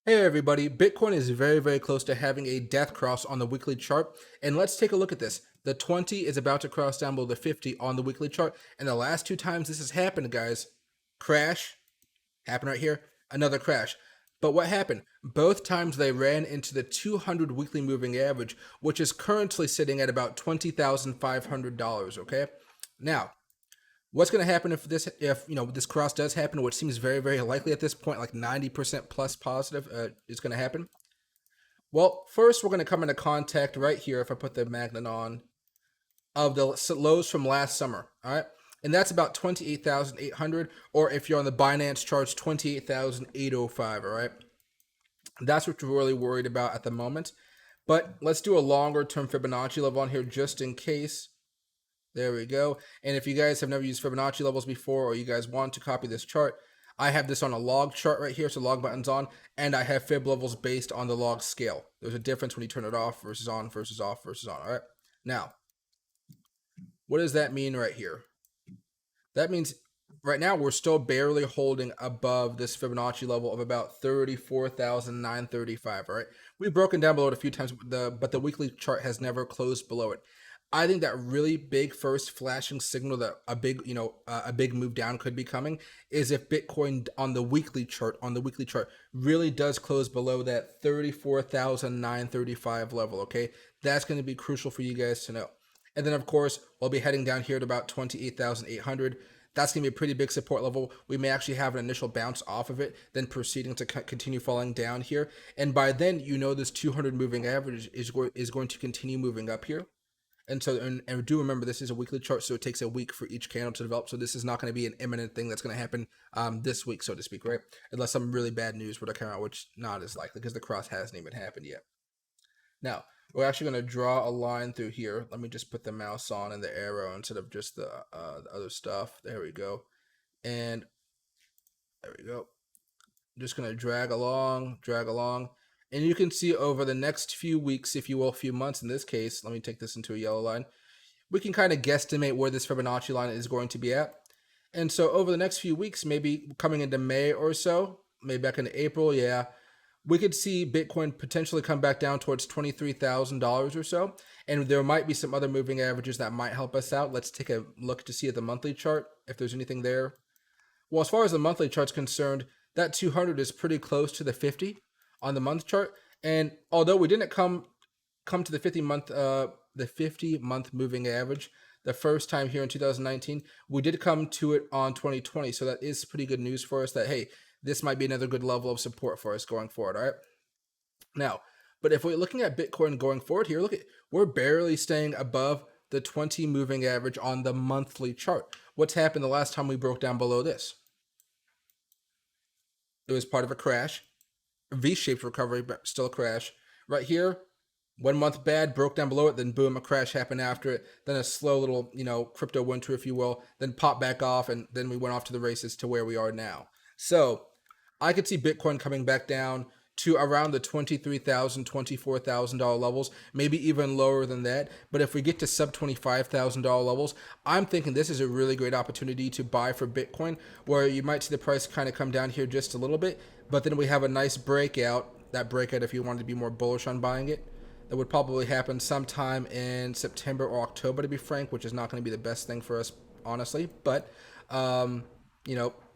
Hey everybody, Bitcoin is very, very close to having a death cross on the weekly chart. And let's take a look at this. The 20 is about to cross down below the 50 on the weekly chart. And the last two times this has happened, guys, crash, happened right here, another crash. But what happened? Both times they ran into the 200 weekly moving average, which is currently sitting at about $20,500, okay? Now, what's going to happen if this cross does happen, which seems very, very likely at this point, like 90% plus positive is going to happen? Well, first we're going to come into contact right here, if I put the magnet on, of the lows from last summer, all right? And that's about 28,800, or if you're on the Binance charts, 28,805, all right? That's what you're really worried about at the moment. But let's do a longer term Fibonacci level on here just in case. There we go. And if you guys have never used Fibonacci levels before, or you guys want to copy this chart, I have this on a log chart right here, so log button's on, and I have fib levels based on the log scale. There's a difference when you turn it off versus on versus off versus on, all right? Now, what does that mean right here? That means right now we're still barely holding above this Fibonacci level of about 34,935, all right? We've broken down below it a few times, but the weekly chart has never closed below it. I think that really big first flashing signal that a big move down could be coming is if Bitcoin on the weekly chart really does close below that 34,935 level, okay? That's going to be crucial for you guys to know. And then of course, we'll be heading down here to about 28,800. That's going to be a pretty big support level. We may actually have an initial bounce off of it, then proceeding to continue falling down here. And by then, this 200 moving average is going to continue moving up here. And so, and do remember, this is a weekly chart, so it takes a week for each candle to develop. So this is not going to be an imminent thing that's going to happen this week, so to speak, right? Unless some really bad news were to come out, which not as likely because the cross hasn't even happened yet. Now, we're actually going to draw a line through here. Let me just put the mouse on and the arrow instead of just the other stuff. There we go. And there we go. I'm just going to drag along. And you can see over the next few weeks, if you will, few months in this case, let me take this into a yellow line, we can kind of guesstimate where this Fibonacci line is going to be at. And so over the next few weeks, maybe coming into May or so, maybe back into April, yeah, we could see Bitcoin potentially come back down towards $23,000 or so. And there might be some other moving averages that might help us out. Let's take a look to see at the monthly chart, if there's anything there. Well, as far as the monthly chart's concerned, that 200 is pretty close to the 50 on the month chart. And although we didn't come to the 50-month moving average the first time here in 2019, we did come to it on 2020. So that is pretty good news for us that, hey, this might be another good level of support for us going forward, all right? Now, but if we're looking at Bitcoin going forward here, we're barely staying above the 20 moving average on the monthly chart. What's happened the last time we broke down below this? It was part of a crash. V-shaped recovery, but still a crash. Right here, 1 month bad, broke down below it, then boom, a crash happened after it. Then a slow little, crypto winter, if you will, then popped back off, and then we went off to the races to where we are now. So I could see Bitcoin coming back down to around the $23,000, $24,000 levels, maybe even lower than that. But if we get to sub $25,000 levels, I'm thinking this is a really great opportunity to buy for Bitcoin, where you might see the price kind of come down here just a little bit, but then we have a nice breakout. That breakout, if you wanted to be more bullish on buying it, that would probably happen sometime in September or October, to be frank, which is not going to be the best thing for us, honestly. But,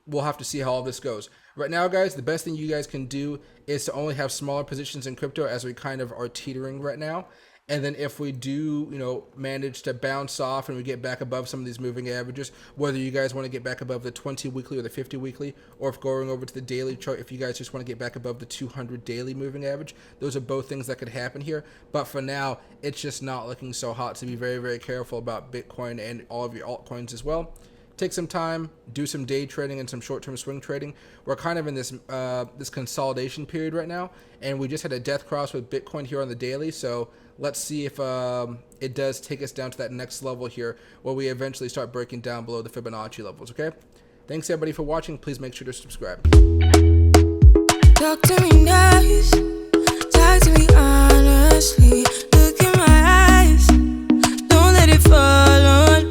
we'll have to see how all this goes. Right now, guys, the best thing you guys can do is to only have smaller positions in crypto as we kind of are teetering right now. And then if we do, manage to bounce off and we get back above some of these moving averages, whether you guys want to get back above the 20 weekly or the 50 weekly, or if going over to the daily chart, if you guys just want to get back above the 200 daily moving average, those are both things that could happen here. But for now, it's just not looking so hot, to be very, very careful about Bitcoin and all of your altcoins as well. Take some time, do some day trading and some short-term swing trading. We're kind of in this this consolidation period right now, and we just had a death cross with Bitcoin here on the daily. So let's see if it does take us down to that next level here, where we eventually start breaking down below the Fibonacci levels. Okay. Thanks everybody for watching. Please make sure to subscribe. Talk to me nice, talk to me honestly.